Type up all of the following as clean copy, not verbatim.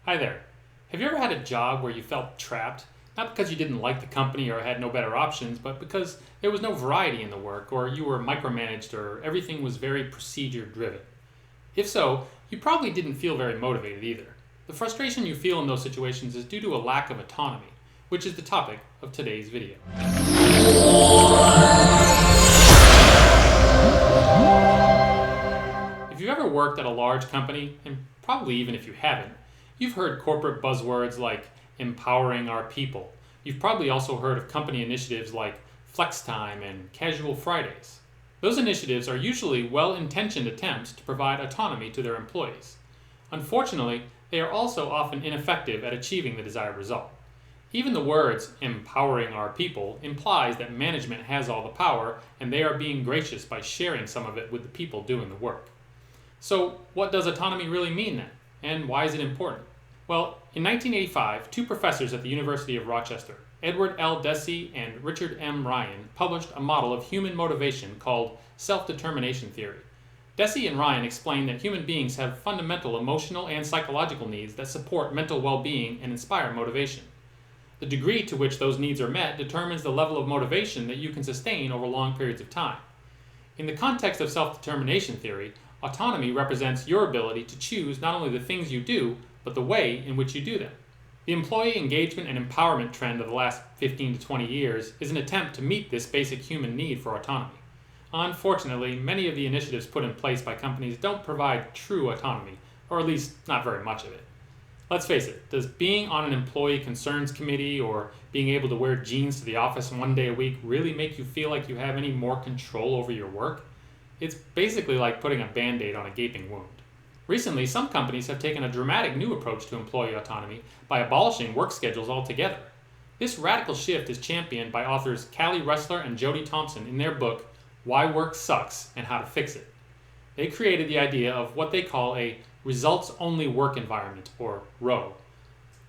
Hi there. Have you ever had a job where you felt trapped? Not because you didn't like the company or had no better options, but because there was no variety in the work, or you were micromanaged, or everything was very procedure driven. If so, you probably didn't feel very motivated either. The frustration you feel in those situations is due to a lack of autonomy, which is the topic of today's video. If you've ever worked at a large company, and probably even if you haven't, you've heard corporate buzzwords like empowering our people. You've probably also heard of company initiatives like flex time and casual Fridays. Those initiatives are usually well-intentioned attempts to provide autonomy to their employees. Unfortunately, they are also often ineffective at achieving the desired result. Even the words empowering our people implies that management has all the power and they are being gracious by sharing some of it with the people doing the work. So, what does autonomy really mean then? And why is it important? Well, in 1985, two professors at the University of Rochester, Edward L. Deci and Richard M. Ryan, published a model of human motivation called self-determination theory. Deci and Ryan explained that human beings have fundamental emotional and psychological needs that support mental well-being and inspire motivation. The degree to which those needs are met determines the level of motivation that you can sustain over long periods of time. In the context of self-determination theory, autonomy represents your ability to choose not only the things you do, but the way in which you do them. The employee engagement and empowerment trend of the last 15 to 20 years is an attempt to meet this basic human need for autonomy. Unfortunately, many of the initiatives put in place by companies don't provide true autonomy, or at least not very much of it. Let's face it, does being on an employee concerns committee or being able to wear jeans to the office one day a week really make you feel like you have any more control over your work? It's basically like putting a Band-Aid on a gaping wound. Recently, some companies have taken a dramatic new approach to employee autonomy by abolishing work schedules altogether. This radical shift is championed by authors Callie Ressler and Jody Thompson in their book, Why Work Sucks and How to Fix It. They created the idea of what they call a results-only work environment, or ROE.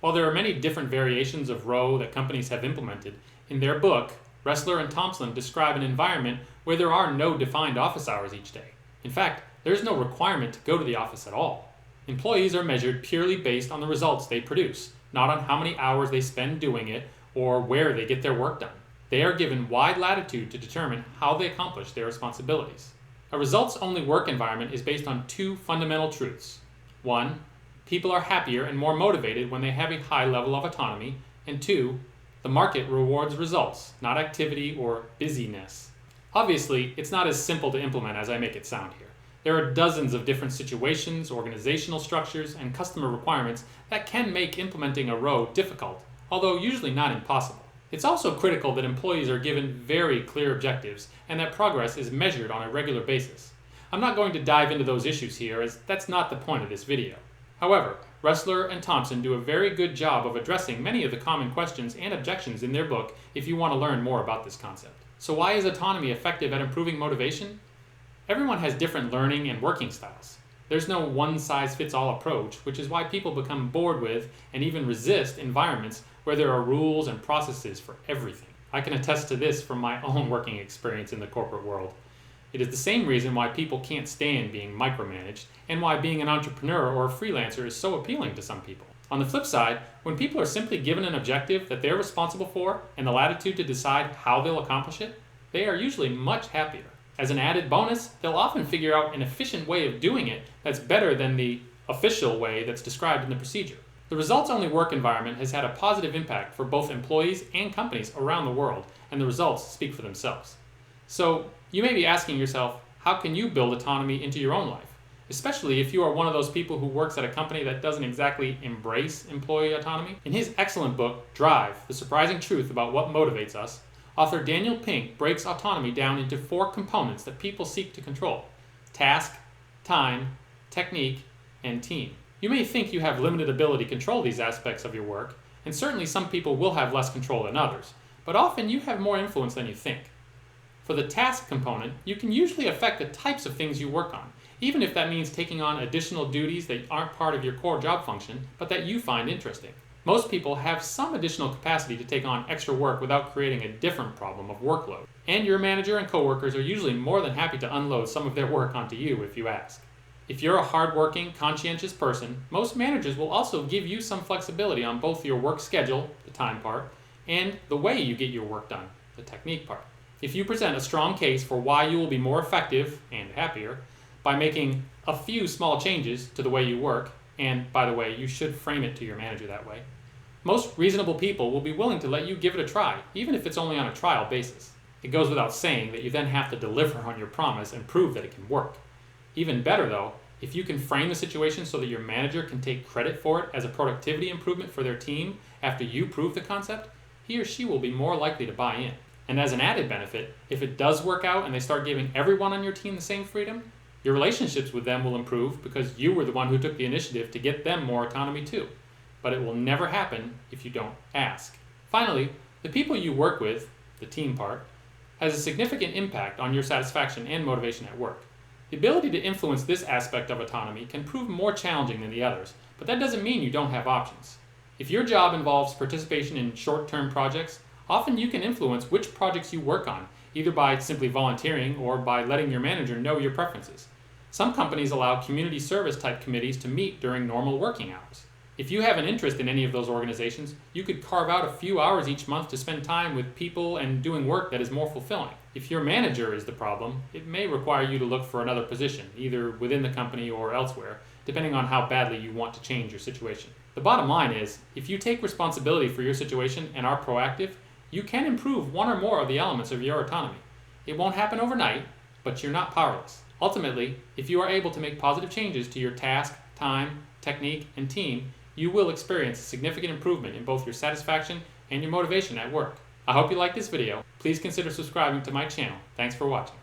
While there are many different variations of ROE that companies have implemented, in their book, Ressler and Thompson describe an environment where there are no defined office hours each day. In fact, there is no requirement to go to the office at all. Employees are measured purely based on the results they produce, not on how many hours they spend doing it or where they get their work done. They are given wide latitude to determine how they accomplish their responsibilities. A results-only work environment is based on two fundamental truths. One, people are happier and more motivated when they have a high level of autonomy, and two, the market rewards results, not activity or busyness. Obviously, it's not as simple to implement as I make it sound here. There are dozens of different situations, organizational structures, and customer requirements that can make implementing a ROE difficult, although usually not impossible. It's also critical that employees are given very clear objectives and that progress is measured on a regular basis. I'm not going to dive into those issues here, as that's not the point of this video. However, Ressler and Thompson do a very good job of addressing many of the common questions and objections in their book if you want to learn more about this concept. So why is autonomy effective at improving motivation? Everyone has different learning and working styles. There's no one-size-fits-all approach, which is why people become bored with and even resist environments where there are rules and processes for everything. I can attest to this from my own working experience in the corporate world. It is the same reason why people can't stand being micromanaged and why being an entrepreneur or a freelancer is so appealing to some people. On the flip side, when people are simply given an objective that they're responsible for and the latitude to decide how they'll accomplish it, they are usually much happier. As an added bonus, they'll often figure out an efficient way of doing it that's better than the official way that's described in the procedure. The results-only work environment has had a positive impact for both employees and companies around the world, and the results speak for themselves. So, you may be asking yourself, how can you build autonomy into your own life? Especially if you are one of those people who works at a company that doesn't exactly embrace employee autonomy. In his excellent book, Drive, The Surprising Truth About What Motivates Us, author Daniel Pink breaks autonomy down into 4 components that people seek to control: task, time, technique, and team. You may think you have limited ability to control these aspects of your work, and certainly some people will have less control than others, but often you have more influence than you think. For the task component, you can usually affect the types of things you work on, even if that means taking on additional duties that aren't part of your core job function, but that you find interesting. Most people have some additional capacity to take on extra work without creating a different problem of workload. And your manager and coworkers are usually more than happy to unload some of their work onto you if you ask. If you're a hardworking, conscientious person, most managers will also give you some flexibility on both your work schedule, the time part, and the way you get your work done, the technique part. If you present a strong case for why you will be more effective and happier by making a few small changes to the way you work, and by the way, you should frame it to your manager that way, most reasonable people will be willing to let you give it a try, even if it's only on a trial basis. It goes without saying that you then have to deliver on your promise and prove that it can work. Even better though, if you can frame the situation so that your manager can take credit for it as a productivity improvement for their team after you prove the concept, he or she will be more likely to buy in. And as an added benefit, if it does work out and they start giving everyone on your team the same freedom, your relationships with them will improve because you were the one who took the initiative to get them more autonomy too. But it will never happen if you don't ask. Finally, the people you work with, the team part, has a significant impact on your satisfaction and motivation at work. The ability to influence this aspect of autonomy can prove more challenging than the others, but that doesn't mean you don't have options. If your job involves participation in short-term projects, often you can influence which projects you work on, either by simply volunteering or by letting your manager know your preferences. Some companies allow community service type committees to meet during normal working hours. If you have an interest in any of those organizations, you could carve out a few hours each month to spend time with people and doing work that is more fulfilling. If your manager is the problem, it may require you to look for another position, either within the company or elsewhere, depending on how badly you want to change your situation. The bottom line is, if you take responsibility for your situation and are proactive, you can improve one or more of the elements of your autonomy. It won't happen overnight, but you're not powerless. Ultimately, if you are able to make positive changes to your task, time, technique, and team, you will experience a significant improvement in both your satisfaction and your motivation at work. I hope you liked this video. Please consider subscribing to my channel. Thanks for watching.